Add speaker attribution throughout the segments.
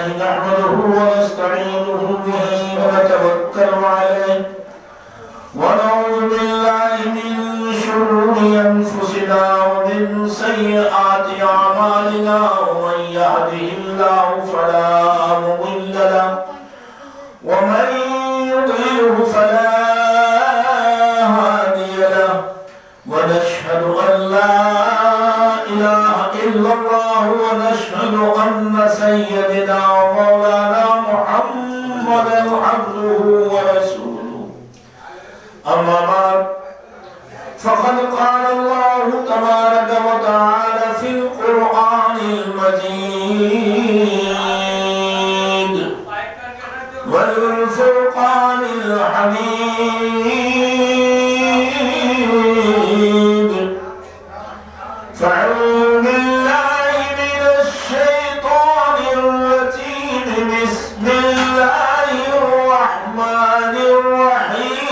Speaker 1: نحمده ونستعينه به ونتوكل عليه ونعوذ بالله من شرور أنفسنا ومن سيئات أعمالنا ومن يهده الله فلا مضل له ومن يضلله فلا هادي له ونشهد أن لا إله إلا الله ونشهد أن سيدنا ومولانا محمدا عبده ورسوله أما بعد فقد قال الله تبارك وتعالى في القرآن المجيد والفرقان الحميد فأعوذ بالله من الشيطان الرجيم بسم الله الرحمن الرحيم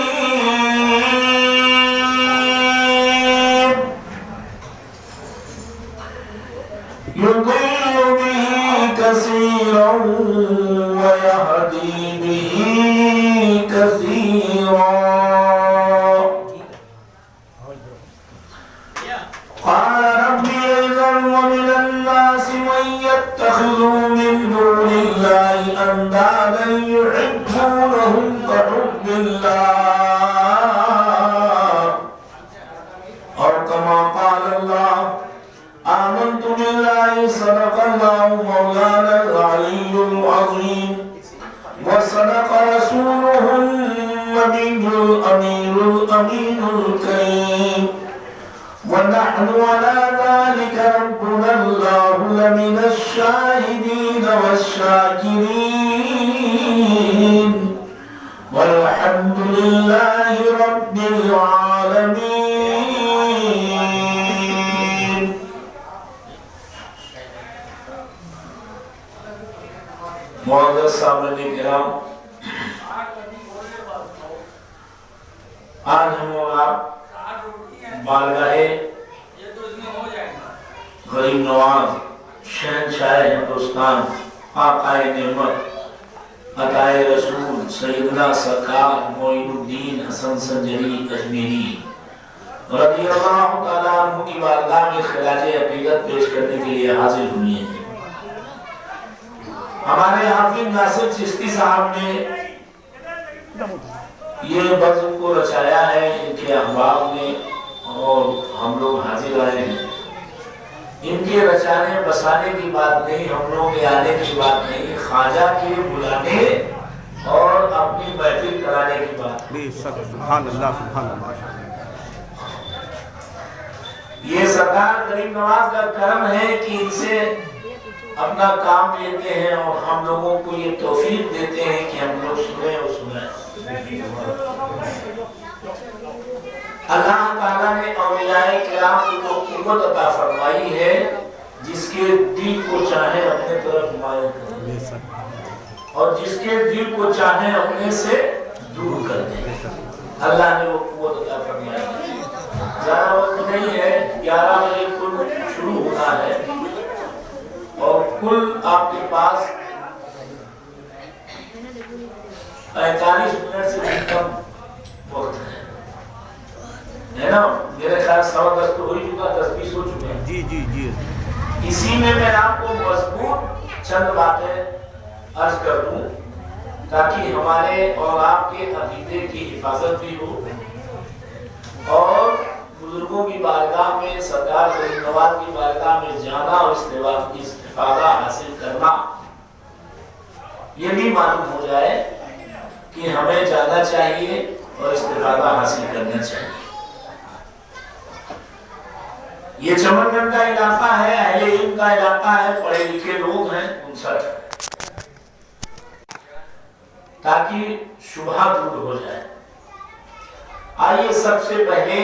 Speaker 1: يضل به كثيرا ويهدي به كثيرا قال رب إذا ومن الناس من يتخذ من دون الله أندادا يحبونهم كحب الله أو كما قال الله آمنت بالله صدق الله مولانا العلي العظيم وصدق رسوله النبي الأمين الأمين الكريم ونحن على ذلك ربنا الله لمن الشاهدين والشاكرين والحمد لله رب العالمين. معزز سامعین کرام، آج ہم آپ بارگاہ غریب نواز شہنشاہ ہندوستان آقائے نعمت عطائے رسول سیدنا سرکار معین الدین حسن سنجری اجمیری رضی اللہ تعالیٰ عنہ کی بارگاہ میں خراج عقیدت پیش کرنے کے لیے حاضر ہوئے ہیں۔ ہمارے حافظ ناصر چشتی صاحب نے یہ بزم کو رچایا ہے، ان کے احباب نے، اور ہم لوگ حاضر آئے ہیں۔ ان کے رچانے بسانے کی بات نہیں، ہم لوگ کے آنے کی بات نہیں، خواجہ کے بلانے اور اپنی محفل کرانے کی بات۔
Speaker 2: سبحان اللہ سبحان اللہ۔
Speaker 1: یہ سرکار غریب نواز کا کرم ہے کہ ان سے اپنا کام لیتے ہیں اور ہم لوگوں کو یہ توفیق دیتے ہیں کہ ہم لوگ سنیں اور سنیں۔ اللہ تعالیٰ نے اولیاء کرام کو قوت عطا فرمائی ہے، جس کے دل کو چاہے اپنے طرف مائل کریں اور جس کے دل کو چاہے اپنے سے دور کر دیں۔ اللہ نے وہ قوت عطا فرمائی ہے۔ زیادہ وقت نہیں ہے، 11 بجے کل شروع ہونا ہے اور کل آپ کے پاس 45 منٹ سے کم وقت ہے نا؟ میرے خیال 10:15 تو ہو ہی چکا، 10-20 ہو چکے ہیں۔
Speaker 2: جی جی جی،
Speaker 1: اسی میں آپ کو مضبوط چند باتیں عرض کر دوں تاکہ ہمارے اور آپ کے عقیدے کی حفاظت بھی ہو اور بزرگوں کی بارگاہ میں، سرکار غریب نواز کی بارگاہ میں جانا اور استفادہ حاصل کرنا یہ بھی معلوم ہو جائے کہ ہمیں جانا چاہیے اور استفادہ حاصل کرنا چاہیے۔ یہ چمن گنج کا علاقہ ہے، اہل علم کا علاقہ ہے، پڑھے لکھے لوگ ہیں، ان سب تاکہ شبہ دور ہو جائے۔ آئیے سب سے پہلے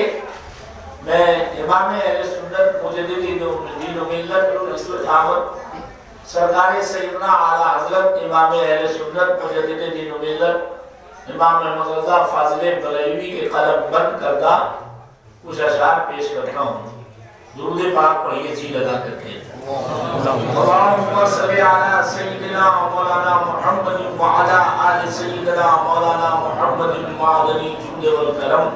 Speaker 1: میں امام اہل سنت مجدد دین و ملت رسول احمد سرکار سیدنا اعلیٰ حضرت امام اہل سنت مجدد دین و ملت امام محمد رضا فاضل بریلوی کے قلم بند کردہ کچھ اشعار پیش کرتا ہوں۔ درود پاک پڑھیے جی لگا کر کے۔ اللہم صلی علی سیدنا سيدنا مولانا محمد وعلى آل سيدنا مولانا محمد معدني الجود والكرم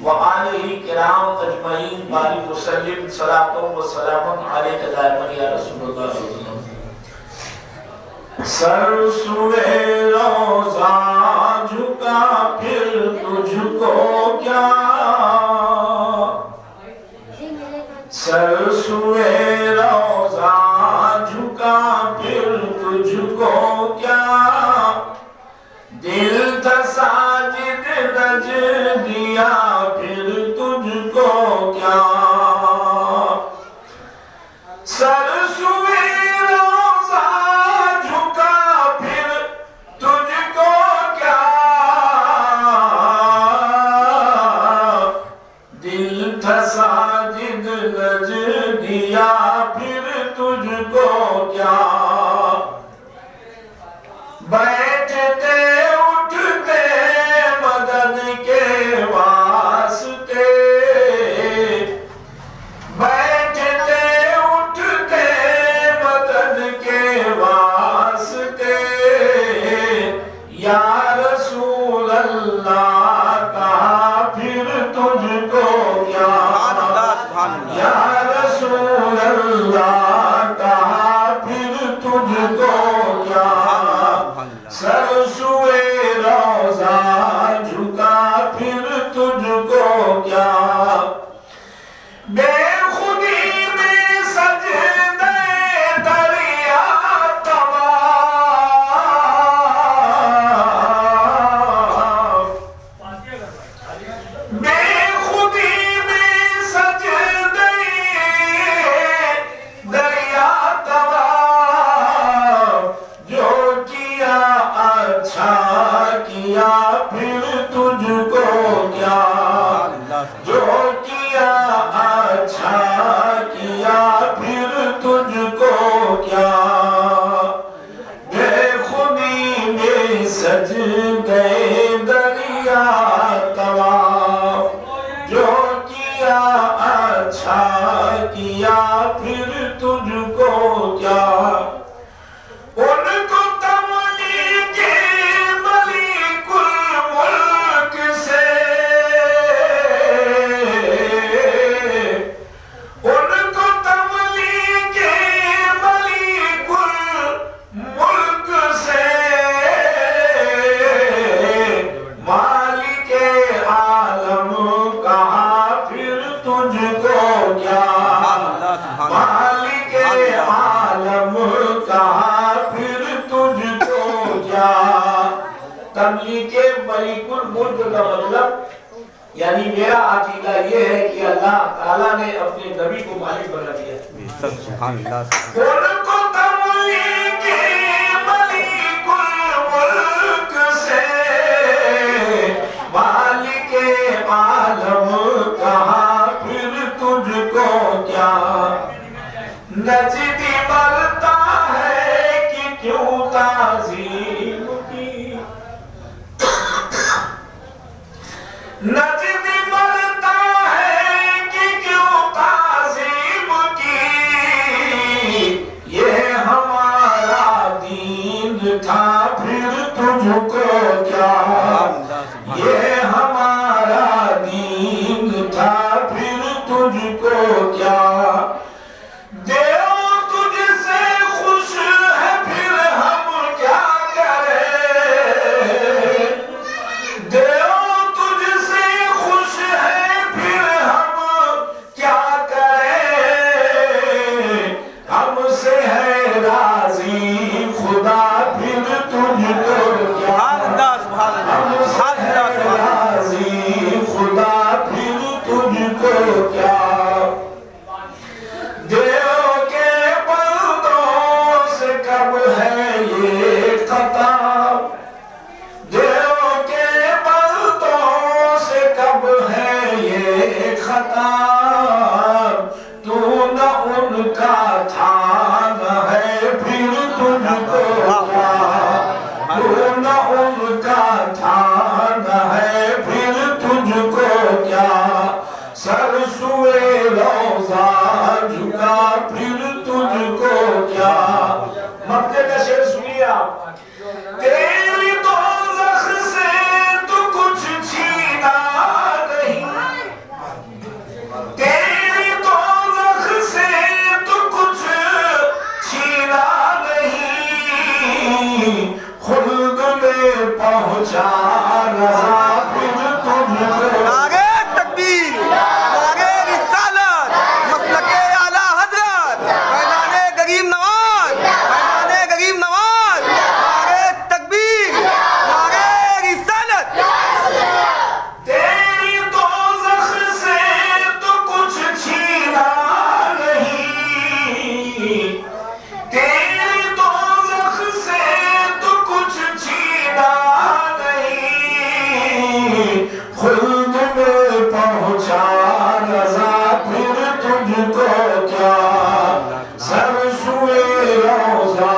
Speaker 1: وآله الكرام أجمعين بارك وسلم صلاة وسلام عليك دائما يا رسول الله صلى الله عليه وسلم. سر سوئے روزہ جھکا پھر تجھ کو کیا، سر سوئے روزہ جھکا پھر تجھ کو کیا، دل تھا ساجد رج دیا پھر تجھ کو کیا، سر سوئے روزہ جھکا پھر تجھ کو کیا، دل تھا ساجد رج دیا پھر تجھ کو کیا، بیٹھتے اٹھتے مدد کے واسطے، بیٹھتے اٹھتے مدد کے واسطے، یا رسول اللہ کہا پھر تجھ کو کیا، یا رسول اللہ کہا پھر تجھ کو کیا، سر سوئے روزہ جھکا پھر تجھ کو کیا، بے خودی میں سجدے دریا طواف، بے خودی میں سجدے دریا طواف، جو کیا اچھا کیا پھر تجھ کو کیا، جو کیا اچھا کیا پھر تجھ کو کیا، بے خودی میں سجدے دریا طواف، جو کیا اچھا کیا پھر تجھ کو کیا، ان کو تملیک ملک الملک سے، ان کو تملیک ملک الملک سے، مالک عالم کہا پھر تجھ کو کیا، مالک عالم کہا پھر تجھ کو کیا، تملیک ملک الملک کا مطلب یعنی میرا عقیدہ یہ ہے کہ اللہ تعالیٰ نے اپنے نبی کو مالک بنا دیا،
Speaker 2: سبحان اللہ،
Speaker 1: ان کو تملیک ملک الملک سے، مالک عالم کہا پھر تجھ کو کیا، نجدی مرتا ہے کہ کیوں تعظیم کی، نجدی مرتا ہے کہ کیوں تعظیم کی، یہ ہمارا دین تھا پھر تجھ کو کیا، یہ ہمارا دین تھا پھر تجھ کو کیا، دیو تجھ سے خوش ہے پھر ہم کیا کریں، دیو تجھ سے خوش ہے پھر ہم کیا کریں، ہم سے ہے راضی خدا پھر تجھ کو کیا، ہم سے ہے راضی خدا پھر تجھ کو کیا، دیو کے بندوں سے کب ہے یہ خطاب، دیو کے بندوں سے کب ہے یہ خطاب، تو نہ ان کا تھا نہ ہے پھر تجھ کو کیا، تو نہ ان کا تھا نہ ہے پھر تجھ کو کیا، سر سوئے روزہ جھکا پھر تجھ کو کیا، مکے کا شعر سنیے تیری دوزخ سے تو کچھ چھینا نہیں، تیری دوزخ سے تو کچھ چھینا نہیں، خلد میں پہنچا رہا پھر تجھ کو۔
Speaker 2: نعرہ تکبیر، نعرہ رسالت، مسلک اعلی حضرت، فیضان غریب نواز، فیضان غریب نواز، نعرہ تکبیر، نعرہ رسالت۔
Speaker 1: تیری دوزخ سے تو کچھ چھینا نہیں، تیری دوزخ سے تو کچھ چھینا نہیں، خلد میں پہنچا رضا پھر تجھ کو کیا، سر سوئے روضہ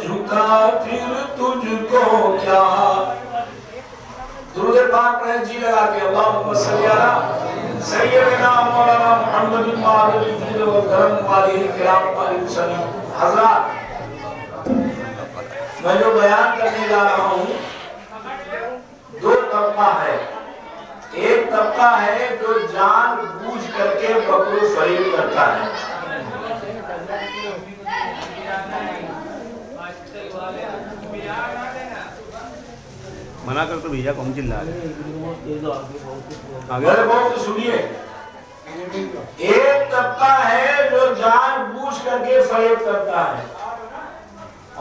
Speaker 1: جھکا پھر تجھ کو کیا۔ درود پاک پڑھیں جی لگا کے، اللہم صلی علی سیدنا مولانا محمد وعلی الفضل والکرم وعلی الکرام وعلی السلام۔ حضرات، میں جو بیان کرنے جا رہا ہوں دو طبقہ ہے۔ ایک طبقہ ہے جو جان بوجھ کر کے مکر و فریب کرتا ہے،
Speaker 2: منع کر تو بھیا کون چلا رہے
Speaker 1: میرے بہت سے سنیے، ایک طبقہ ہے جو جان بوجھ کر کے فریب کرتا ہے،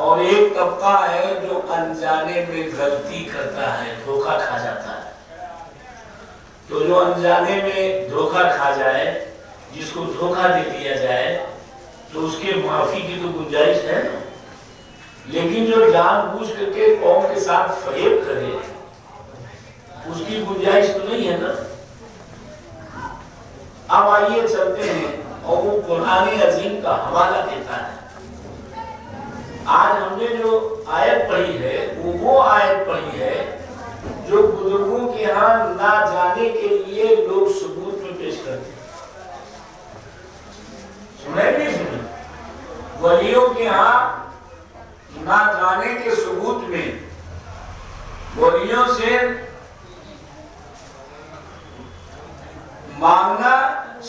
Speaker 1: اور ایک طبقہ ہے جو انجانے میں غلطی کرتا ہے، دھوکہ کھا جاتا ہے۔ تو جو انجانے میں دھوکہ کھا جائے، جس کو دھوکہ دے دیا جائے، تو اس کے معافی کی تو گنجائش ہے نا، لیکن جو جان بوجھ کر کے قوم کے ساتھ فریب کرے اس کی گنجائش تو نہیں ہے نا۔ اب آئیے چلتے ہیں، اور وہ قرآن عظیم کا حوالہ دیتا ہے۔ آج ہم نے جو آیت پڑھی ہے وہ آیت پڑھی ہے جو بزرگوں کے ہاں نہ جانے کے لیے لوگ ثبوت میں پیش کرتے ہیں۔ سنے نہیں سنے؟ ولیوں کے ہاں نہ جانے کے ثبوت میں ولیوں سے مانگنا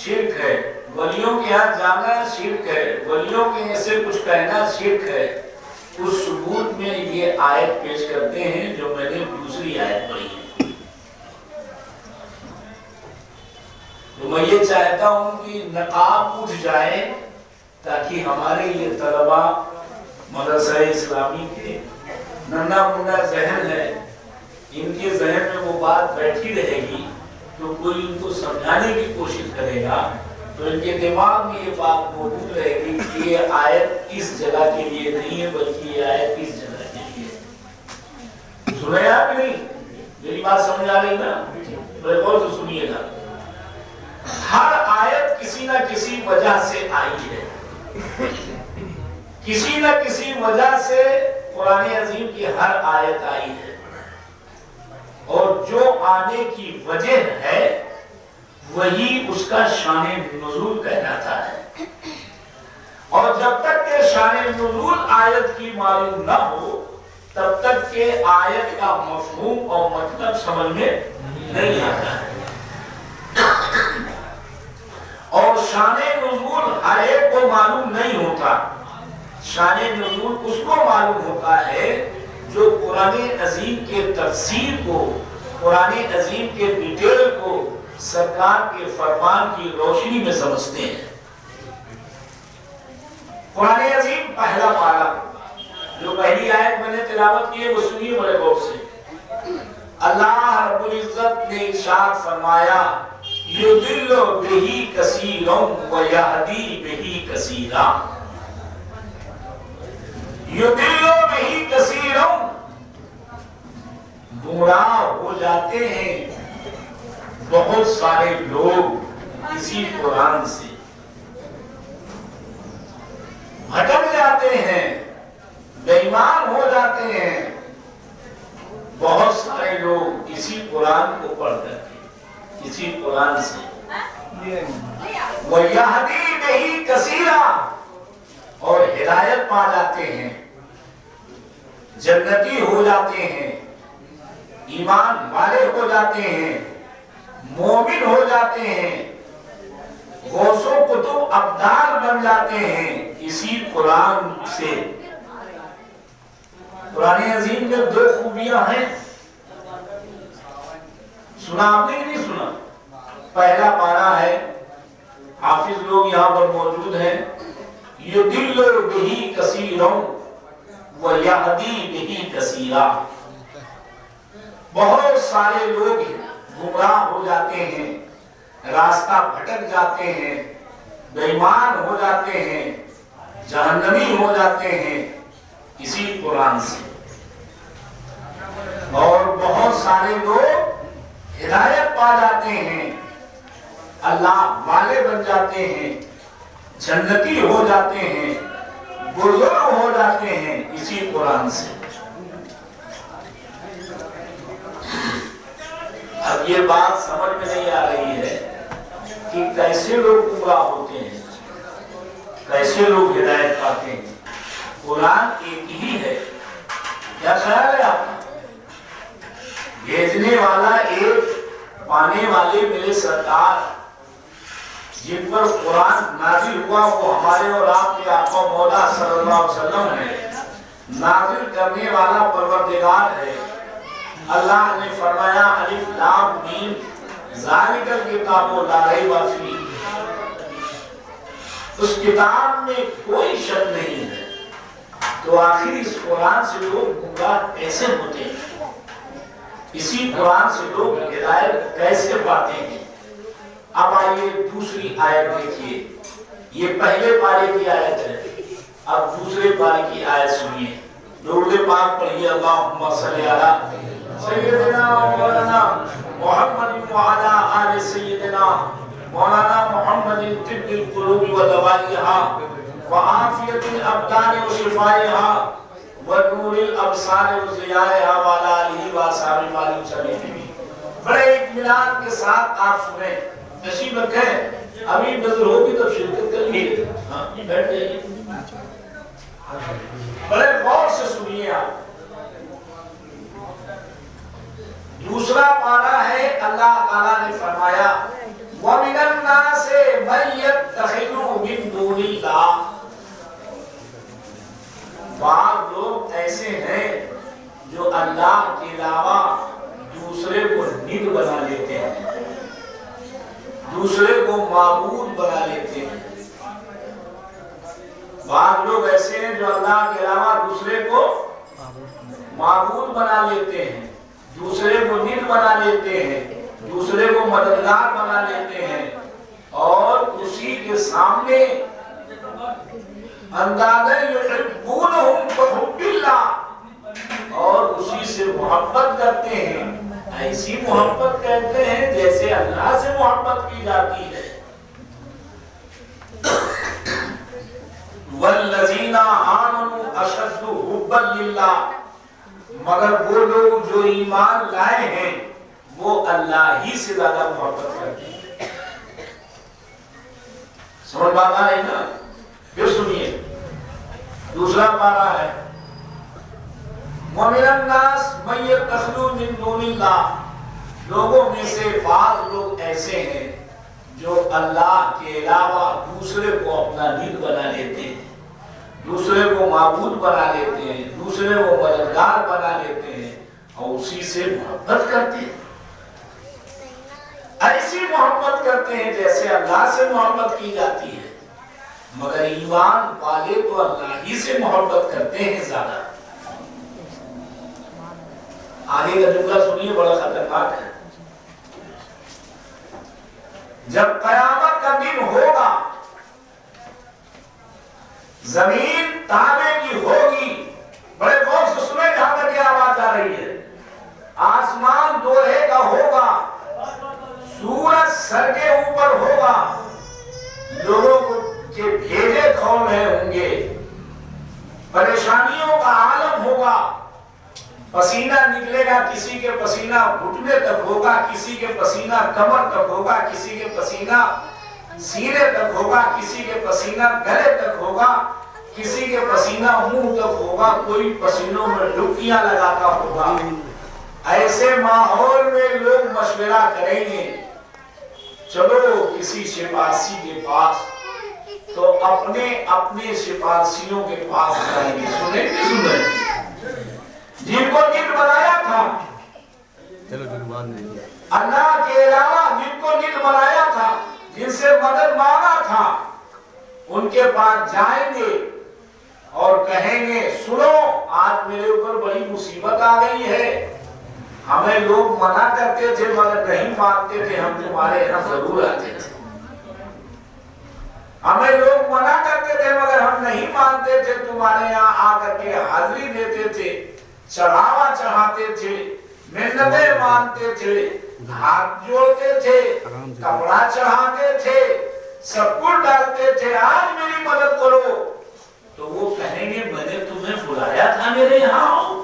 Speaker 1: شرک ہے، ولیوں کے ہاں جانا شرک ہے، ولیوں کے ایسے کچھ کہنا شرک ہے۔ اس ثبوت میں یہ آیت پیش کرتے ہیں جو میں نے دوسری آیت پڑھی ہے۔ تو میں یہ چاہتا ہوں کہ نقاب اٹھ جائے تاکہ ہمارے یہ طلبہ مدرسہ اسلامی کے ننھا منڈا ذہن ہے، ان کے ذہن میں وہ بات بیٹھی رہے گی تو کوئی ان کو سمجھانے کی کوشش کرے گا تو ان کے دماغ میں یہ بات موجود رہے گی کہ یہ آیت اس جگہ کے لیے نہیں ہے بلکہ یہ آیت اس جگہ کے لیے۔ سنے آپ نہیں؟ میری بات سمجھ آ رہی نا؟ میرے غور سے سنیے گا۔ ہر آیت کسی نہ کسی وجہ سے آئی ہے، کسی نہ کسی وجہ سے قرآن عظیم کی ہر آیت آئی ہے، اور جو آنے کی وجہ ہے وہی اس کا شان نزول کہلاتا ہے۔ اور جب تک کہ شان نزول آیت کی معلوم نہ ہو تب تک کہ آیت کا مفہوم اور مطلب سمجھ میں نہیں آتا ہے۔ اور شان نزول ہر ایک کو معلوم نہیں ہوتا، شان نزول اس کو معلوم ہوتا ہے جو قرآن عظیم کے تفسیر کو، قرآن عظیم کے ڈیٹیل کو سرکار کے فرمان کی روشنی میں سمجھتے ہیں۔ قرآن عظیم پہلا پارہ، جو پہلی آیت میں نے تلاوت کی ہے وہ سنیے بڑے غور سے۔ اللہ رب العزت نے ارشاد فرمایا یضل بہ کثیرا ویہدی بہ کثیرا، یضل بہ کثیرا، گمراہ ہو جاتے ہیں بہت سارے لوگ اسی قرآن سے، بھٹک جاتے ہیں، بے ایمان ہو جاتے ہیں بہت سارے لوگ اسی قرآن کو پڑھ کر کے، اسی قرآن سے۔ وَيَهْدِي بِهِ كَثِيرًا، اور ہدایت پا جاتے ہیں जन्नती हो जाते हैं, ईमान वाले हो जाते हैं, मोमिन हो जाते हैं, गौसो कुतुब अब्दाल बन जाते हैं इसी कुरान से। कुरान अजीम में दो खूबियां हैं, सुना आपने कि नहीं सुना? पहला पारा है, हाफिज लोग यहाँ पर मौजूद हैं, युदिल्लु बिही कसीरन व यहदी बिही कसीरा। बहुत सारे लोग गुमराह हो जाते हैं, रास्ता भटक जाते हैं, बेईमान हो जाते हैं, जहन्नमी हो जाते हैं इसी कुरान से। और बहुत सारे लोग हिदायत पा जाते हैं, अल्लाह वाले बन जाते हैं, जन्नती हो जाते हैं, बुजुर्ग हो जाते हैं इसी कुरान से। अब ये बात समझ में नहीं आ रही है कि कैसे लोग गुमराह होते हैं, कैसे लोग हिदायत पाते हैं। कुरान एक ही है, क्या ख्याल है आपका? भेजने वाला एक, पाने वाले मेरे सरकार, जिन पर कुरान नाजिल हुआ वो हमारे और आपके आका मौला सल्लल्लाहु अलैहि वसल्लम है। नाजिल करने वाला परवरदिगार है। अल्लाह ने फरमाया अलिफ लाम मीम ज़ालिकल किताबु ला रैब फीह, उस किताब में कोई शक नहीं है। तो आखिर इस कुरान से लोग गुमराह कैसे होते हैं? इसी कुरान से लोग हिदायत कैसे पाते हैं? अब आइए दूसरी आयत देखिए, ये पहले पारे की आयत है, अब दूसरे पारे की आयत सुनिए। दुरूद पाक पढ़िए, अल्लाहुम्मा सल्ली अला सय्यिदिना मौलाना मुहम्मद व अला आलि सय्यिदिना मौलाना मुहम्मद तिब्बिल कुलूब व दवाइहा व आफियतिल अब्दान व शिफाइहा व नूरिल अबसार व ज़ियाइहा व अला आलिहि व असहाबिहि व सल्लम। बड़े इत्मीनान के साथ आप सुने, नसीब रखें। अभी नजर होगी तो शिरकत कर लीजिए। हाँ, बैठ जाइए, बड़े गौर से सुनिए आप। दूसरा पारा है, अल्लाह ताला ने फरमाया व मिनन नासे मन यत्तखिदु मिन दूनिल्लाह। बाद लोग ऐसे हैं जो अल्लाह के अलावा दूसरे को निद बना लेते हैं, दूसरे को माबूद बना लेते हैं। बाद लोग ऐसे हैं जो अल्लाह के अलावा दूसरे को माबूद बना लेते हैं, दूसरे को निद बना लेते हैं, दूसरे को मददगार बना लेते हैं, और उसी के सामने और उसी से मोहब्बत करते हैं। ऐसी मोहब्बत कहते हैं जैसे अल्लाह से मोहब्बत की जाती है। वल्लज़ीना आमनू अशद्दु हुब्बन लिल्लाह, मगर वो लोग जो ईमान लाए हैं वो अल्लाह ही से ज्यादा मोहब्बत करते हैं। समझ बात आ रही ना? फिर सुनिए, दूसरा पारा है वमिनन नास मन यत्तखिदु मिन दूनिल्लाह। लोगों में से बाज़ लोग ऐसे हैं जो अल्लाह के अलावा दूसरे को अपना निद बना लेते हैं, दूसरे को माबूद बना लेते हैं, दूसरे को मददगार बना लेते हैं और उसी से मोहब्बत करते हैं। ऐसी मोहब्बत करते हैं जैसे अल्लाह से मोहब्बत की जाती है, मगर ईमान वाले तो अल्लाह ही से मोहब्बत करते हैं ज्यादा। आगे का जुमला सुनिए, बड़ा खतरनाक है। जब कयामत का दिन होगा, जमीन तांबे की होगी, बड़े गौर से सुने जहां तक आवाज आ रही है, आसमान लोहे का होगा, सूरज सर के ऊपर होगा, लोगों के भेजे खौल में होंगे, परेशानियों का आलम होगा, पसीना निकलेगा, किसी के पसीना घुटने तक होगा, किसी के पसीना कमर तक होगा, किसी के पसीना सीने तक होगा, किसी के पसीना गले तक होगा, किसी के पसीना मुंह तक होगा, कोई पसीनों में डुबकियां लगाता होगा। ऐसे माहौल में लोग मशवरा करेंगे, चलो किसी सिफारशी के पास, तो अपने अपने सिफारशियों के पास जाएंगे। सुने नहीं सुने? जिनको नित बनाया था,
Speaker 2: चलो जुर्मान नहीं
Speaker 1: अल्लाह के अलावा जिनको नित बनाया था, जिनसे मदद मांगा था, उनके पास जाएंगे और कहेंगे सुनो, आज मेरे ऊपर बड़ी मुसीबत आ गई है, हमें लोग मना करते थे मगर नहीं मानते थे, हम तुम्हारे यहाँ जरूर आते थे। हमें लोग मना करते थे मगर हम नहीं मानते थे, तुम्हारे यहाँ आकर के हाजिरी देते थे, चढ़ावा चढ़ाते थे, मिन्नतें मानते थे, हाथ जोड़ते थे, कपड़ा चढ़ाते थे, सब कुछ डालते थे, आज मेरी मदद करो। तो वो कहेंगे मैंने तुम्हें बुलाया था मेरे यहाँ आओ।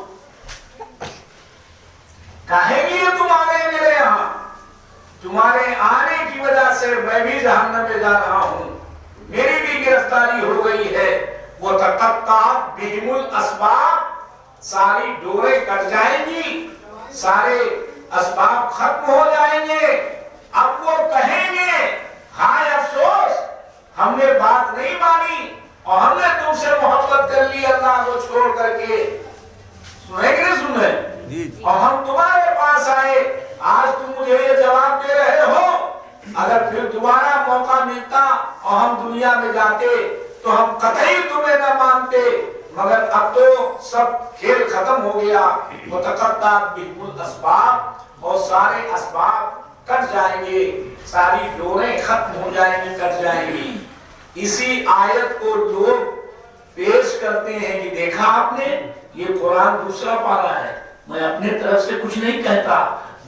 Speaker 1: कहेंगे तुम आ गए मेरे यहाँ, तुम्हारे आने की वजह से मैं भी जहन्नम में जा रहा हूँ, मेरी भी गिरफ्तारी हो गई है। वो तक़त्तअत बिहिमुल अस्बाब, सारी डोरें कट जाएंगी, सारे अस्बाब खत्म हो जाएंगे। अब वो कहेंगे हाय अफसोस, हमने बात नहीं मानी और हमने तुमसे मोहब्बत कर ली अल्लाह को छोड़ करके। सुने कि नहीं सुने? और हम तुम्हारे पास आए, आज तुम मुझे ये जवाब दे रहे हो, अगर फिर दोबारा मौका मिलता और हम दुनिया में जाते तो हम कतई तुम्हें न मानते, मगर अब तो सब खेल खत्म हो गया। मुतक़त्तअत बिहिमुल अस्बाब, और सारे अस्बाब कट जाएंगे, सारी डोरें खत्म हो जाएंगी, कट जाएंगी। इसी आयत को लोग पेश करते हैं कि देखा आपने, ये कुरान दूसरा पारा है, मैं अपने तरफ से कुछ नहीं कहता,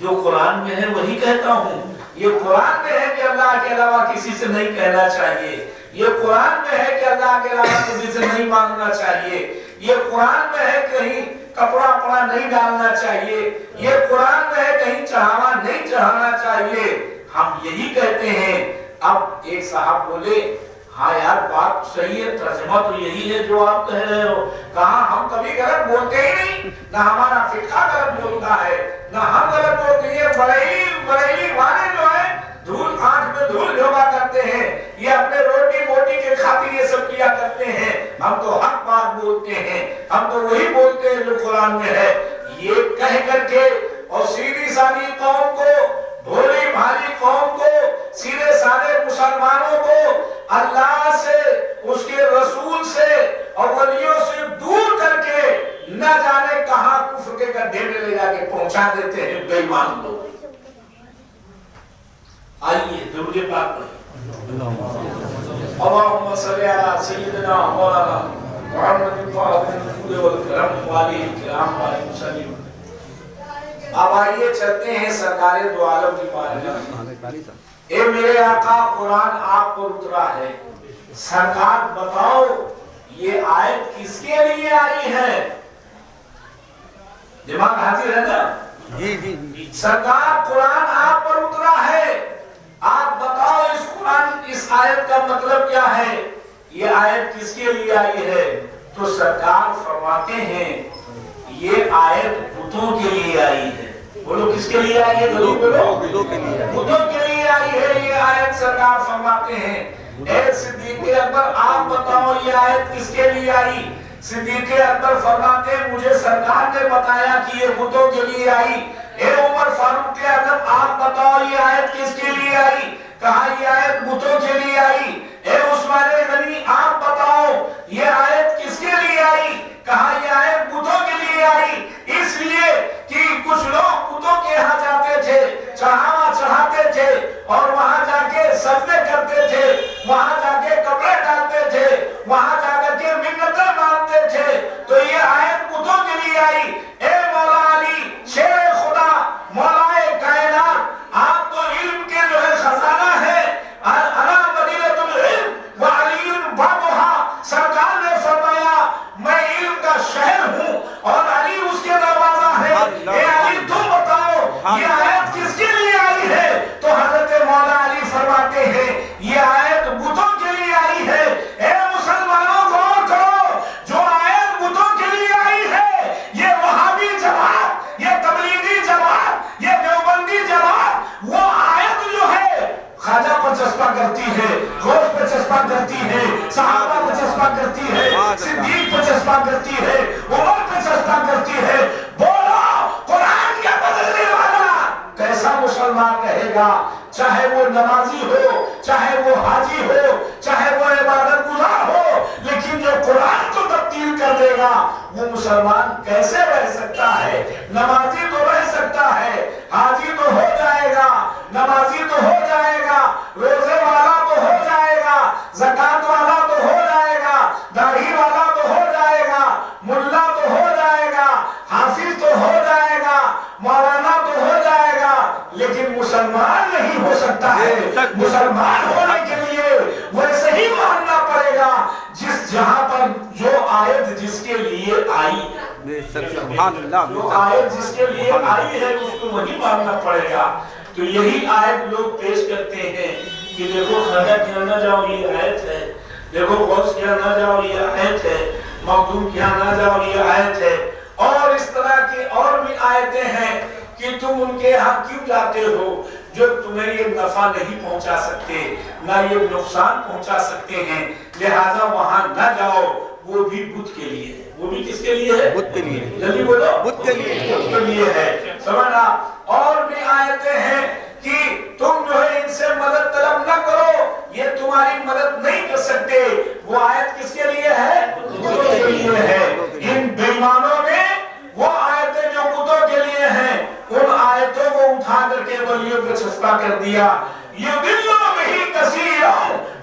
Speaker 1: जो कुरान में है वही कहता हूँ। ये कुरान में है कि अल्लाह के अलावा किसी से नहीं कहना चाहिए, ये कुरान में है कि अल्लाह के अलावा किसी से नहीं मांगना चाहिए, ये कुरान में है कहीं कपड़ा अपना नहीं डालना चाहिए, ये कुरान में है कहीं चढ़ावा नहीं चढ़ाना चाहिए। हम यही कहते हैं। अब एक साहब बोले हाँ यार बात सही है, तर्जुमा तो यही है जो आप कह रहे हो। कहा हम कभी गलत बोलते ही नहीं, ना हमारा फिक्का गलत बोलता है, ना हम गलत बोलते हैं। बरेली वाले जो है धूल आंख में धूल झोंका करते हैं, ये अपने रोटी मोटी के खातिर ये सब किया करते हैं। हम तो हक बात बोलते हैं, हम तो वही बोलते हैं जो कुरान में है। ये कह करके और सीधी सादी कौम को, भोली भाली कौम को, सीधे साधे मुसलमानों को अल्लाह से, उसके रसूल से और वलियों से दूर करके न जाने कहां कुफ्र के गड्ढे में ले जाके पहुंचा देते हैं बेईमान लोग। आइए दुरूद पाक पढ़िए। अल्लाहुम्मा सल्ली अला सय्यिदिना मौलाना मुहम्मदिन फातिमिल वल करम वाली किराम वाली मुसल्लिम। अब आइए चलते हैं सरकारे दो आलम की बारगाह। ए मेरे आका, कुरान आप पर उतरा है, सरकार बताओ ये आयत किसके लिए आई है? दिमाग हाजिर है ना?
Speaker 2: जी जी जी।
Speaker 1: सरकार कुरान आप पर उतरा है, आप बताओ इस कुरान, इस आयत का मतलब क्या है? ये आयत किसके लिए आई है? तो सरकार फरमाते हैं ये आयत बुतों के लिए आई है। बोलो किसके लिए आई है? बुतों के लिए। बुतों के लिए आई है ये आयत। सरकार फरमाते हैं ए सिद्दीक़ अकबर आप बताओ ये आयत किसके लिए आई? सिद्दीक़ अकबर फरमाते हैं मुझे सरकार ने बताया कि ये बुतों के लिए आई। ए उमर फारूक आजम आप बताओ ये आयत किसके लिए आई? कहा ये आयत बुतों के लिए आई। ए उस्मान गनी आप बताओ ये आयत किसके लिए आई? कहा ये आयत बुतों के लिए आई। इसलिए कि कुछ लोग बुतों के यहाँ जाते थे, चढ़ावा चढ़ाते थे और वहां जाके सजदे करते थे, वहां जाके कपड़े डालते थे, वहां जाकर के मिन्नतें मांगते थे। तो ये आयत बुतों के लिए आई। ए मौला अली शेर खुदा, मौलाए कायनात, आप तो इल्म के जो है खजाना है। अना मदीनतुल इल्म व अलीयुन बाबुहा। सरकार ने फरमाया मैं इल्म का शहर हूँ और अली उसके दरवाजा है। ए अली तुम बताओ ये आयत किसके लिए आई है? तो हजरत मौला अली फरमाते हैं ये आयत बुतों जाएगा, चाहे वो नमाजी हो, चाहे वो हाजी हो, चाहे वो इबादत गुजार हो, लेकिन जो कुरान को तब्दील कर देगा वो मुसलमान कैसे रह सकता है? नमाजी तो रह सकता है, हाजी तो हो जाएगा, नमाजी तो हो जाएगा, रोजे वाला तो हो जाएगा, ज़कात वाला तो हो जाएगा, दाढ़ी वाला तो हो जाएगा, मुल्ला तो हो जाएगा, हाफिज तो हो जाएगा, मौलाना तो हो जाएगा, लेकिन मुसलमान नहीं हो सकता है। मुसलमान होने के लिए वैसे ही मानना पड़ेगा जिस जहां पर जो आयत जिसके लिए आई, जो आयत जिसके लिए आई है उसको वही मानना पड़ेगा। तो यही आयत लोग पेश करते हैं कि देखो खजा किया ना जाओ ये आयत है, देखो गौस किया ना जाओ ये आयत है, मखदूम किया ना जाओ ये आयत है, और इस तरह की और भी आयतें हैं कि तुम उनके यहाँ क्यों जाते हो जो तुम्हें ये नफा नहीं पहुंचा सकते, ना ये नुकसान पहुंचा सकते हैं, लिहाजा वहां न जाओ। वो भी बुत के लिए है। वो भी किसके लिए है? बुत के लिए। जल्दी बोलो, बुत के लिए, बुत के लिए है। समझना। और भी आयतें हैं कि तुम जो है इनसे मदद तलब न करो, ये तुम्हारी मदद नहीं कर सकते। वो आयत किसके लिए है? बुतों के लिए है। इन बेईमानों ने वो आयतें जो बुतों के लिए हैं, उन आयतों को उठा करके वलियों पे सस्ता कर दिया। ये दिलों में ही कसीरा,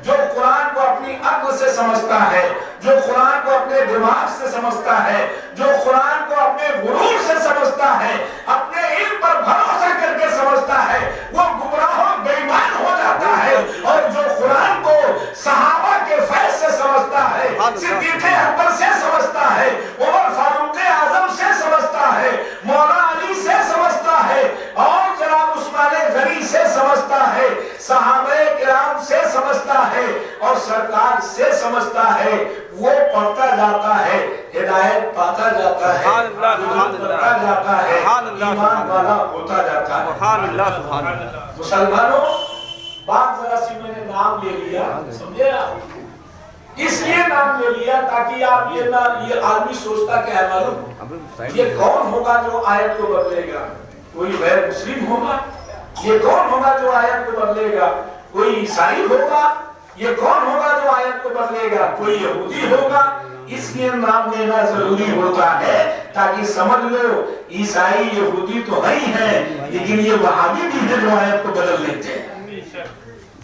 Speaker 1: जो कुरान को अपनी अक्ल से समझता है, जो कुरान को अपने दिमाग से समझता है, जो कुरान को अपने गुरूर से समझता है, अपने इल्म पर भरोसा करके समझता है, वो गुमराह बेईमान हो जाता है। और जो कुरान को सहाबा के फैज से समझता है, सिद्दीक़ अकबर से समझता है, उमर फारूक आजम से समझता है, मौला अली से समझता है, और जनाब उस्मान गनी से समझता है, सहाबे किराम से समझता है, और सरकार से समझता है, वो पढ़ता जाता है, हिदायत पाता जाता है, पढ़ता जाता है, ईमान वाला होता जाता है। मुसलमानों, बात जरा सी मैंने नाम ले लिया, समझे आप? इसलिए नाम ले लिया ताकि आप ये ना, ये आदमी सोचता क्या है मालूम, ये कौन होगा जो आयत को बदलेगा? कोई गैर मुस्लिम होगा? ये कौन होगा जो आयत को बदलेगा? कोई ईसाई होगा? ये कौन होगा जो आयत को बदलेगा? कोई यहूदी होगा? इसलिए नाम लेना जरूरी होता है ताकि समझ लो ईसाई यहूदी तो है ही है, लेकिन ये वहाबी भी है जो आयत को बदल लेते हैं,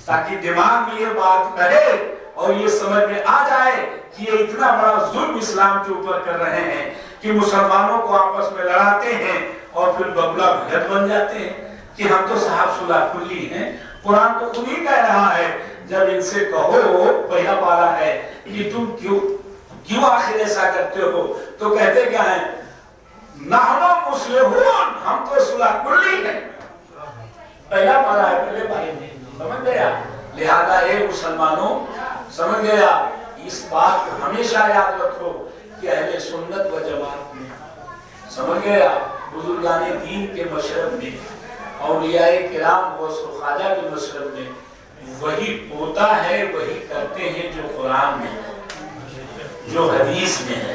Speaker 1: ताकि दिमाग में ये बात रहे और ये समझ में आ जाए कि ये इतना बड़ा जुल्म इस्लाम के ऊपर कर रहे हैं कि मुसलमानों को आपस में लड़ाते हैं और फिर बबला भगत बन जाते हैं कि हम तो साहब सुलह खुली हैं। कुरान तो खुद ही कह रहा है, जब इनसे कहो, पहला पारा है कि तुम क्यों आखिर ऐसा करते हो, तो कहते क्या है? नहनु मुस्लिमून, हम तो सुलह खुली हैं। पहला पारा है, पहले पारे में, समझ गया? लिहाजा ये मुसलमानों, समझ गया? इस बात को हमेशा याद रखो कि अहले सुन्नत व जमात में, समझ गया, बुजुर्गाने दीन के मशरब में, औलियाए किराम व ख्वाजा के मशरब में वही होता है, वही करते हैं जो कुरान में है, जो हदीस में है।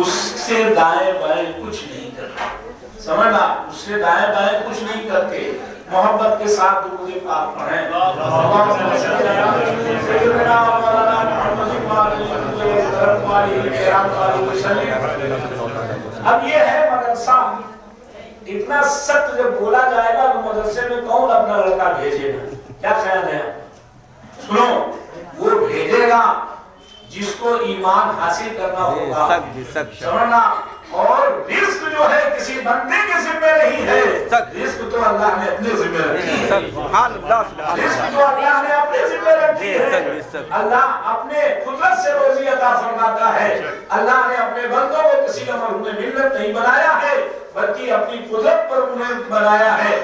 Speaker 1: उससे दाएं बाएं कुछ नहीं करते, समझना? उससे दाएं बाएं कुछ नहीं करते। मोहब्बत के साथ दुरूद पाक पढ़ें। अब ये है मदरसा, इतना सख्त जब बोला जाएगा तो मदरसे में कौन अपना लड़का भेजेगा? क्या ख्याल है? सुनो, वो भेजेगा जिसको ईमान हासिल करना होगा, समझना? और रिस्क जो है किसी बंदे के जिम्मे नहीं है, रिस्क तो अल्लाह ने अपने जिम्मे रखी है। रिस्क तो अल्लाह ने अपने जिम्मे रखी है। अल्लाह अपने कुदरत से रोजी अता फरमाता है। अल्लाह ने अपने बंदों को किसी का मरहूम मिल्लत नहीं बनाया है, बल्कि अपनी कुदरत पर उन्हें बनाया है।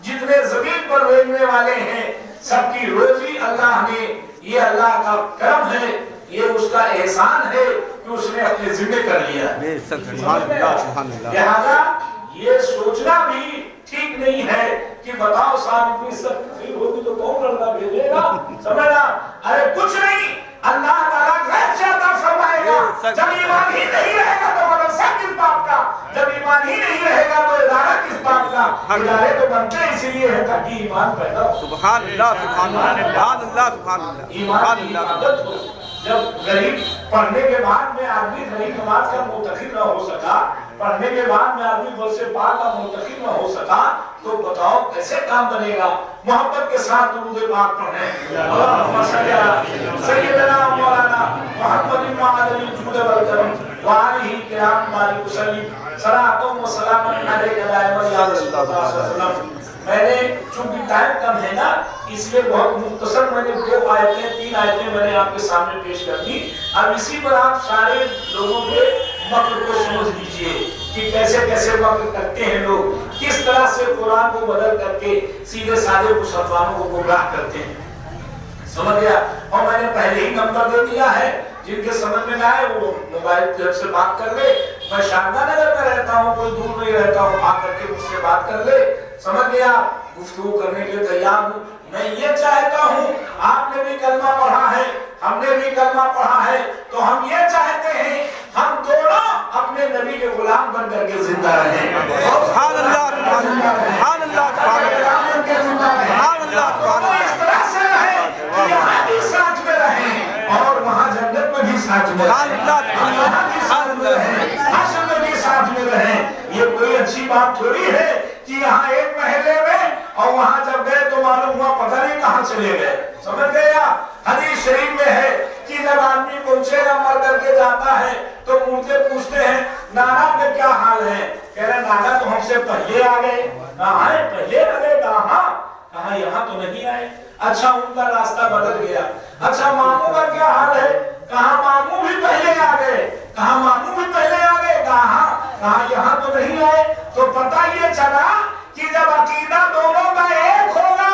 Speaker 1: जितने जमीन पर रहने वाले हैं सबकी रोजी अल्लाह ने, ये अल्लाह का करम है, ये उसका एहसान है कि उसने अपने जिम्मे कर लिया। लिहाजा ये सोचना भी ठीक नहीं है कि बताओ साहब इतनी सब तकलीफ होगी तो कौन लड़का भेजेगा, समझना? अरे कुछ नहीं, अल्लाह ताला गैब से अता फरमाएगा। जब ईमान ही नहीं रहेगा तो मदरसा किस बात का? جب ایمان ہی نہیں رہے گا تو ادارہ کس بات کا؟ ادارے تو بنتے اسی لیے ہے تاکہ ایمان پیدا ہو.
Speaker 2: سبحان اللہ سبحان اللہ سبحان اللہ سبحان اللہ
Speaker 1: ایمان کی عادت ہو. جب غریب پڑھنے کے بعد میں آدمی غریب نماز کا منتخب نہ ہو سکا، پڑھنے کے بعد میں آدمی برس پاک کا منتخب نہ ہو سکا، تو بتاؤ کیسے کام بنے گا؟ محبت کے ساتھ درود پاک پڑھیں. اللہم صلی علی سیدنا مولانا محمد معاذ الجود والکرم وآلہ کرام بارک وسلم صلاۃ و سلام علیک دائما یا رسول اللہ صلی اللہ علیہ وسلم. میں نے چونکہ ٹائم کم ہے نا اس لیے بہت مختصر میں نے 2 آیتیں 3 آیتیں میں نے آپ کے سامنے پیش کر دی. اب اسی پر آپ سارے لوگوں کے مکر کو سمجھ لیجئے کہ کیسے کیسے مکر کرتے ہیں لوگ، کس طرح سے قرآن کو بدل کر کے سیدھے سادے مسلمانوں کو گمراہ کرتے ہیں. سمجھ گیا؟ اور میں نے پہلے ہی نمبر دے دیا ہے، جن کے سمجھ میں نہ آئے وہ موبائل سے بات کر لے. میں شاردہ نگر میں رہتا ہوں، کوئی دور نہیں رہتا ہوں، آ کر کے مجھ سے بات کر لے. سمجھ گیا؟ گفتگو کرنے کے تیار ہوں. میں یہ چاہتا ہوں آپ نے بھی کلمہ پڑھا ہے، ہم نے بھی کلمہ پڑھا ہے، تو ہم یہ چاہتے ہیں ہم دونوں اپنے نبی کے غلام بن کر کے زندہ رہیں.
Speaker 2: سبحان اللہ سبحان اللہ سبحان اللہ سبحان اللہ
Speaker 1: دونوں اس طرح سے رہیں کہ یہاں بھی ساتھ میں رہیں اور وہاں جنت میں بھی ساتھ میں رہیں، یہاں بھی ساتھ میں رہیں، حشر میں بھی ساتھ میں رہیں. یہ کوئی اچھی بات تھوڑی ہے کہ یہاں ایک محلے میں اور وہاں جب گئے تو معلوم ہوا پتہ نہیں کہاں چلے گئے. سمجھ گیا؟ حدیث شریف میں ہے کہ جب آدمی پہنچے گا مر کر کے جاتا ہے تو مردے پوچھتے ہیں نانا کا کیا حال ہے؟ کہہ رہے نانا تو ہم سے پہلے آ گئے. کہاں ہے پہلے آ گئے؟ کہاں یہاں تو نہیں آئے. اچھا ان کا راستہ بدل گیا. اچھا ماموں کا کیا حال ہے؟ کہاں ماموں بھی پہلے آ گئے. کہاں ماموں بھی پہلے آ گئے؟ کہاں یہاں تو نہیں آئے. تو پتہ یہ چلا کہ جب عقیدہ دونوں کا ایک ہوگا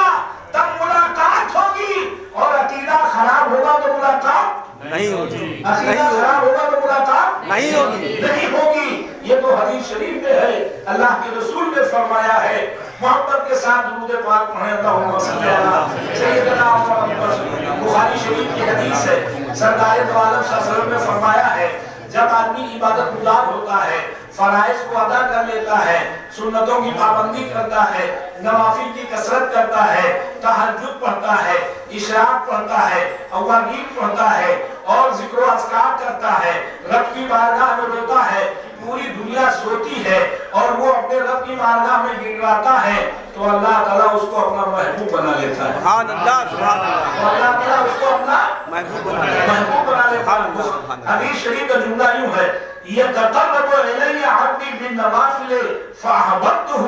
Speaker 1: تب ملاقات ہوگی، اور عقیدہ خراب ہوگا تو ملاقات
Speaker 2: نہیں ہوگی.
Speaker 1: عقیدہ خراب ہوگا تو ملاقات
Speaker 2: نہیں ہوگی.
Speaker 1: نہیں ہوگی. یہ تو حدیث شریف میں ہے، اللہ کے رسول نے فرمایا ہے. محبت کے ساتھ درود پاک پڑھیں. اللہم صلی علی سیدنا محمد. بخاری شریف کی حدیث ہے، سرکار دو عالم صلی اللہ علیہ وسلم نے فرمایا ہے جب آدمی عبادت گزار ہوتا ہے، فرائض کو ادا کر لیتا ہے، سنتوں کی پابندی کرتا ہے، نوافل کی کثرت کرتا ہے، تہجد پڑھتا ہے، اشراق پڑھتا ہے، اواغیب پڑھتا ہے اور ذکر و اذکار کرتا ہے، رب کی بارگاہ میں روتا ہے، پوری دنیا سوتی ہے اور وہ اپنے رب کی بارگاہ میں گڑگڑاتا ہے، تو اللہ تعالیٰ اس کو اپنا محبوب بنا لیتا ہے.
Speaker 2: سبحان اللہ سبحان اللہ
Speaker 1: تو اللہ تعالیٰ اس کو اپنا
Speaker 2: محبوب بنا لیتا ہے.
Speaker 1: محبوب بنا لیتا ہے. حدیث شریف کا جملہ یوں ہے یتقرب الی عبدی بالنوافل فاحببتہ.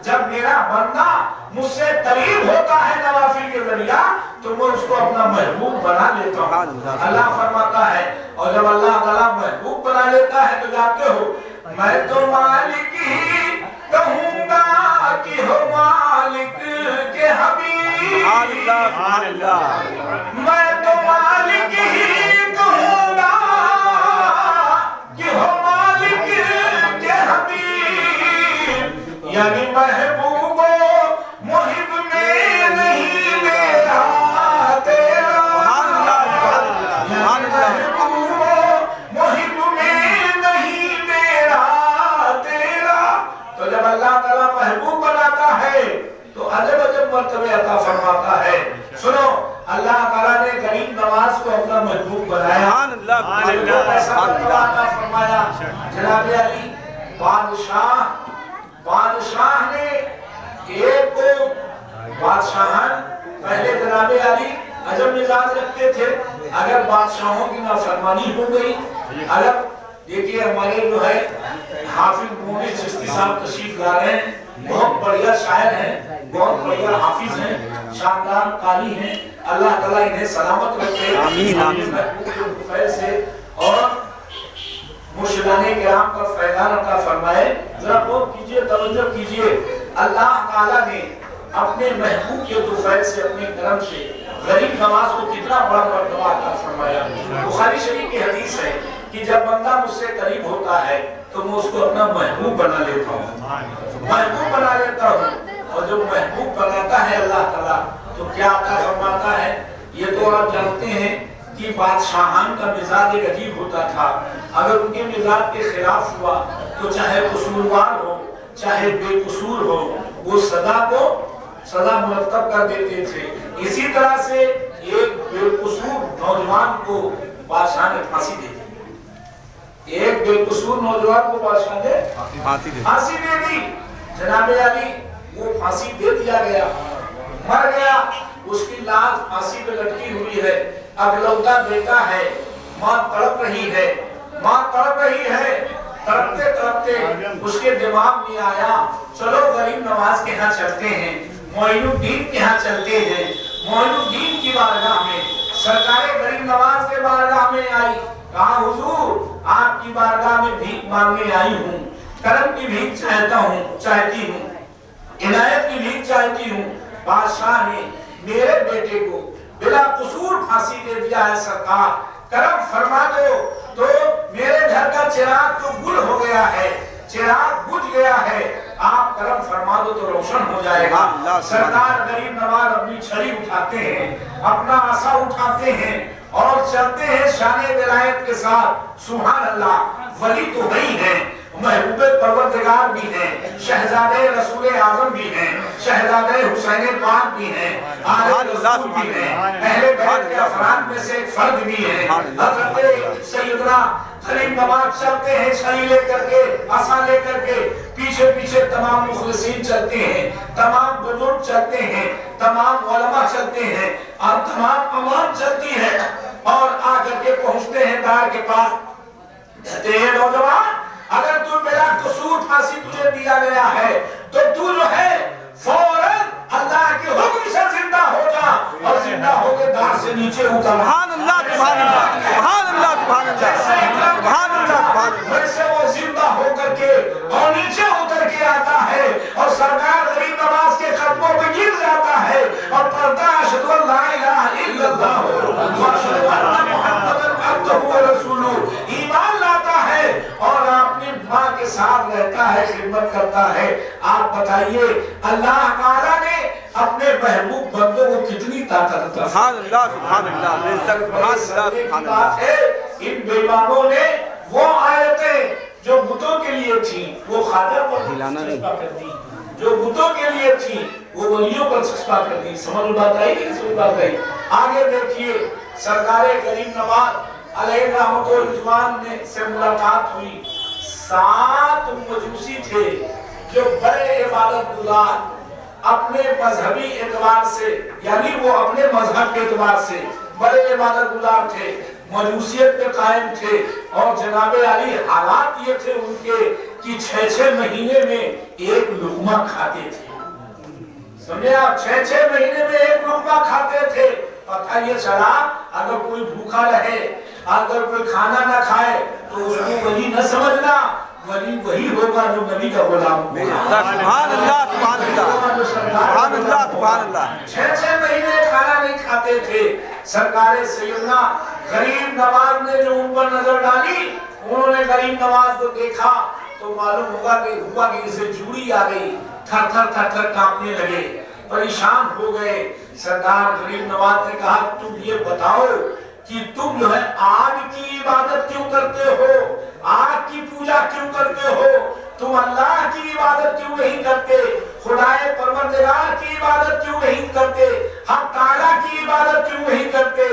Speaker 1: جب میرا بندہ مجھ سے قریب ہوتا ہے نوافل کے ذریعہ تو میں اس کو اپنا محبوب بنا لیتا ہوں. اللہ فرماتا ہے اور جب اللہ تعالیٰ محبوب بنا لیتا ہے تو جانتے ہو میں تو مالک ہی کہوں گا کہ ہو مالک کے حبیب.
Speaker 2: سبحان اللہ سبحان اللہ.
Speaker 1: میں تو مالک ہی کہوں گا کہ ہو مالک کے حبیب. یعنی محبوب و محب میں نہیں میرا تیرا.
Speaker 2: سبحان اللہ
Speaker 1: محبوب و محب میں نہیں میرا تیرا. تو جب اللہ تعالیٰ محبوب بناتا ہے تو عجب عجب مرتبے عطا فرماتا ہے. سنو اللہ تعالیٰ نے غریب نواز کو اپنا محبوب بنایا.
Speaker 2: سبحان اللہ سبحان اللہ
Speaker 1: عطا فرمایا. جناب علی بادشاہ نے ایک کو بادشاہان پہلے جناب علی عجب مزاج رکھتے تھے. اگر بادشاہوں کی نافرمانی ہو گئی، اگر دیکھیے ہمارے جو ہے حافظ مومن چشتی صاحب تشریف لا رہے ہیں، بہت بڑھیا شاعر ہیں، بہت بڑھیا حافظ ہیں، شاندار قاری ہیں. اللہ تعالیٰ انہیں سلامت رکھے
Speaker 2: آمین آمین.
Speaker 1: فیض سے اور مرشدان کرام پر فیضان عطا فرمائے. ذرا غور کیجئے، توجہ کیجئے. اللہ تعالیٰ نے اپنے محبوب کے دوفیل سے، اپنے کرم سے غریب نواز کو کتنا بڑا مرتبہ عطا فرمایا. بخاری شریف کی حدیث ہے کہ جب بندہ مجھ سے قریب ہوتا ہے تو میں اس کو اپنا محبوب بنا لیتا ہوں، محبوب بنا لیتا ہوں. اور جب محبوب بناتا ہے اللہ تعالیٰ تو کیا عطا فرماتا ہے یہ تو آپ جانتے ہیں कि बादशाहान का मिजाज एक अजीब होता था। अगर उनके मिजाज के खिलाफ हुआ तो चाहे कसूरवार हो चाहे बेकसूर हो, वो सजा मुरतब कर देते थे। इसी तरह से एक बेकसूर नौजवान को बादशाह ने फांसी दे दी। एक बेकसूर नौजवान को बादशाह ने फांसी दे दी। जनाबे अली वो फांसी दे दिया गया, मर गया। उसकी लाश फांसी पे लटकी हुई है। अगलौता बेटा है, माँ तड़प रही है, माँ तड़प रही है। तड़पते तड़पते उसके दिमाग में आया, चलो गरीब नवाज के यहाँ चलते हैं, मोइनुद्दीन के यहाँ चलते हैं। मोइनुद्दीन की बारगाह में सरकारे गरीब नवाज के बारगाह में आई। कहा हुजूर आपकी बारगाह में भीख मांगने आई हूँ, करम की भीख चाहती हूँ, इनायत की भीख चाहती हूँ। बादशाह ने मेरे बेटे को बिला कसूर फांसी दे दिया है सरकार, करम फरमा दो। तो मेरे घर का चिराग तो गुल हो गया है, चिराग बुझ गया है, आप करम फरमा दो तो रोशन हो जाएगा। सरकार गरीब नवाज अपनी छड़ी उठाते हैं, अपना आसा उठाते हैं और चलते हैं शान विलायत के साथ। सुभान अल्लाह, वली तो वही है, महबूबे परवरदिगार भी हैं, शहजादे रसूल आजम भी हैं, शहजादे हुसैन पाक भी हैं, आले रसूल भी हैं, अहले बैत के अफराद में से एक फर्द भी हैं। हज़रत सैयदना गरीब नवाज चलते हैं छड़ी लेकर के, आसा लेकर के, पीछे पीछे तमाम मुखलिसीन चलते हैं, तमाम बुजुर्ग चलते हैं, तमाम उलमा चलते हैं और तमाम अवाम चलती है और आकर के पहुंचते हैं दार के पास। कहते हैं नौजवान, अगर तू बिला कसूर फांसी तुझे दिया गया है तो तू जो है फौरन अल्लाह के हुक्म से जिंदा हो जा और जिंदा होके दार से नीचे उतर।
Speaker 2: सुभान अल्लाह, सुभान अल्लाह, सुभान अल्लाह, सुभान अल्लाह, सुभान अल्लाह।
Speaker 1: वैसे वो जिंदा होकर के और नीचे उतर के आता है और सरकार गरीब नवाज के कदमों पे गिर जाता है और पढ़ता अशहदु अल्ला इलाहा इल्लल्लाह व अशहदु अन्ना मुहम्मदन अब्दुहु व रसूलुहु, ईमान लाता है और अपनी माँ के साथ रहता है, खिदमत करता है। आप बताइए अल्लाह ताला ने अपने महबूब बंदों को कितनी ताकत दी।
Speaker 2: सुभान अल्लाह, सुभान अल्लाह, सुभान अल्लाह, सुभान अल्लाह।
Speaker 1: इन बेईमानों ने वो आयतें जो बुतों के लिए थी वो ख्वाजा पर चस्पा कर दी, जो बुतों के लिए थी वो वलियों पर चस्पा कर दी। समझ बात आई कि समझ बात आई? आगे देखिए, सरकारे गरीब नवाज अलैहि रहमतुल रिजवान ने से मुलाकात हुई। 7 मजूसी थे जो बड़े इबादत गुजार, अपने मजहबी एतबार से, यानी वो अपने मजहब के एतबार से बड़े इबादत गुजार थे, मजूसियत पे कायम थे। और जनाबे अली हालात ये थे उनके कि 6-6 महीने में एक लुकमा खाते थे। समझे आप, 6-6 महीने में एक लुकमा खाते थे। पता ये चला अगर कोई भूखा रहे, अगर कोई खाना ना खाए तो उसको वली न समझना, वली वही होगा जो नबी का गुलाम होगा।
Speaker 2: सुभान अल्लाह, सुभान अल्लाह, सुभान अल्लाह, सुभान अल्लाह।
Speaker 1: 6-6 महीने खाना नहीं खाते थे। सरकारे सैयदना गरीब नवाज ने जो उन पर नजर डाली, उन्होंने गरीब नवाज को देखा तो मालूम हुआ कि इसे जूड़ी आ गई, थर थर थर थर कांपने लगे, परेशान हो गए। सरदार गरीब नवाज ने कहा, तुम ये बताओ कि तुम जो है आग की इबादत क्यों करते हो, आग की पूजा क्यों करते हो, तुम अल्लाह की इबादत क्यों नहीं करते, खुदाए परवरदिगार की इबादत क्यों नहीं करते, हम ताला की इबादत क्यों नहीं करते,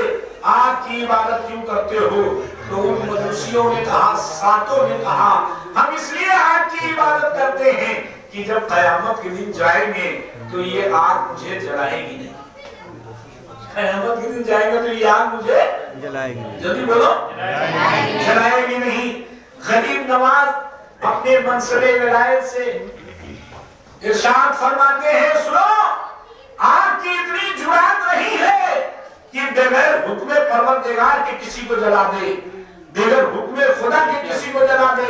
Speaker 1: आग की इबादत क्यों करते हो? तो उन मजूसियों ने कहा, सातों ने कहा, हम इसलिए आग की इबादत करते हैं कि जब कयामत के दिन जाएंगे तो ये आग मुझे जलाएगी नहीं। कयामत के दिन जाएंगे तो ये आग मुझे
Speaker 2: जलाएगी,
Speaker 1: जल्दी बोलो, जलाएगी नहीं। गरीब नवाज अपने मनसबे विलायत से इरशाद फरमाते हैं, सुनो, आग की इतनी जुरात नहीं है कि बगैर हुक्म परवरदिगार के किसी को जला दे, बगैर हुक्म खुदा के किसी को जला दे।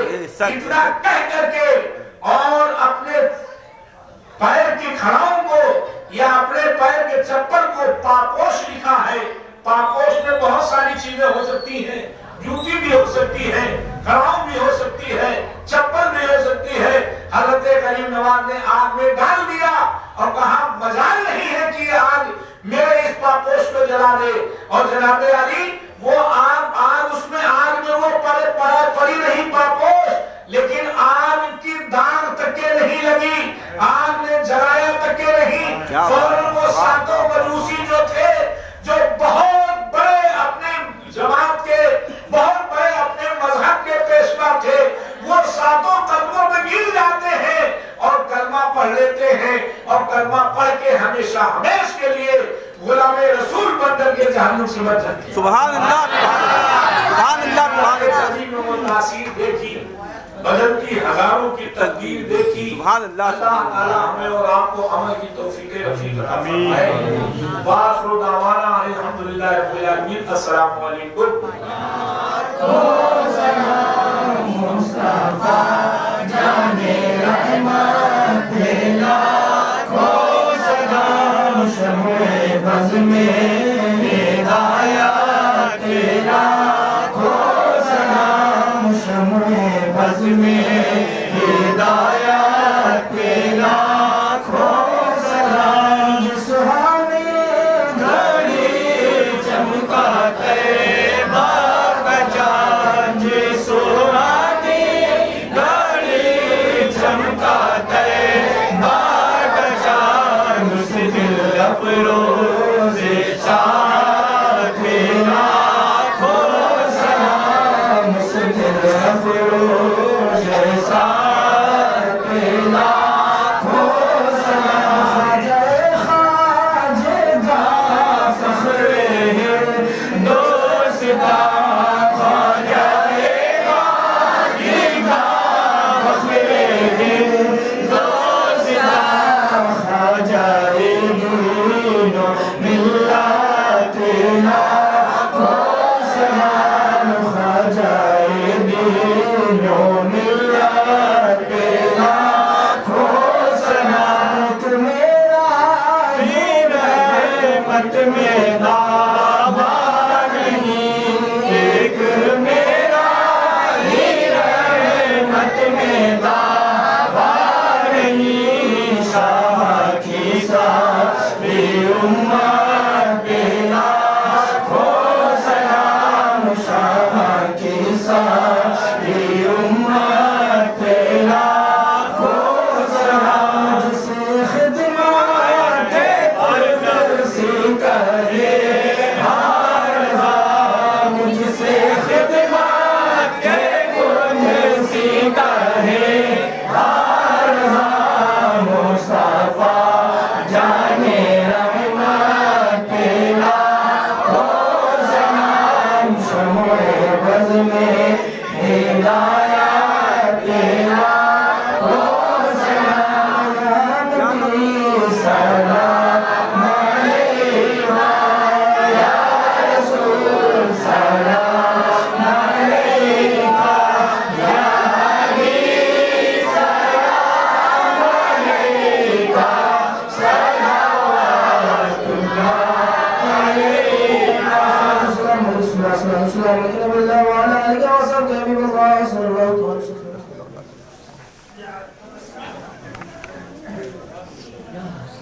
Speaker 1: इतना कह करके और अपने पैर की खड़ाओं को या अपने पैर के चप्पल को पापोश लिखा है। पापोश में बहुत सारी चीजें हो सकती हैं, जूती भी हो सकती है, खड़ाऊ भी हो सकती है, चप्पल भी हो सकती है। हजरत गरीब नवाज ने आग में डाल दिया और कहा, मजाल नहीं है कि आग मेरे इस पापोश को जला दे। और जनाबे अली वो मुसीबत रखी।
Speaker 2: सुभान अल्लाह सुभान अल्लाह सुभान अल्लाह
Speaker 1: जिंदगी में वो तासीर देखी, बदलती हजारों की तकदीर देखी।
Speaker 2: सुभान अल्लाह
Speaker 1: अल्लाह ताला हमें और आपको अमल की तौफीक रफीक अता फरमाए। वाखिरु दावाना अल्हम्दुलिल्लाहि रब्बिल आलमीन। अस्सलामु अलैकुम। मुस्तफा जाने रहमत तेरा खो सलाम शम्मे बज़्म में हिदायत तेरा खो सलाम शम्मे बज़्म में हिदायत तेरा खो सलाम सुहानी घड़ी चमका तैबा का चाँद सुहानी घड़ी चमका तैबा का चाँद उस दिल अफरोज़े शाह तेरा खो सलाम उस दिल अफरोज़े शाह तेरा खो सलाम जय ख़ाजगा फ़ख़्रे हिंदोस्तां ख़्वाजा ख़ाजगा फ़ख़्रे हिंदोस्तां ख़्वाजा दीनो मिल्लत तेरा खो सलाम ख़्वाजा दीनो मिल्लत तेरा खो सलाम तू मेरा ही रहमत में दावा नहीं, एक मेरा ही रहमत में दावा नहीं। शाह की सारी उम्मत तेरा खो सलाम शाह की सारी उम्मत तेरा खो सलाम जिसे खिदमत अर्ज़ करे हर ज़ात मुझसे खिदमत के कुर्सी करे हर ज़ात मुस्तफा जाने रहमत तेरा खो सलाम शम्मे बज़्म में हिदायत तेरा खो सलाम नबी सलाम अलैका या रसूल सलाम अलैका या हबीब सलाम अलैका सलावतुल्लाह अलैका। अस्सलामु अलैकुम अस्सलामु अलैकुम व अला आलिहि व सहबिहि व सल्लम।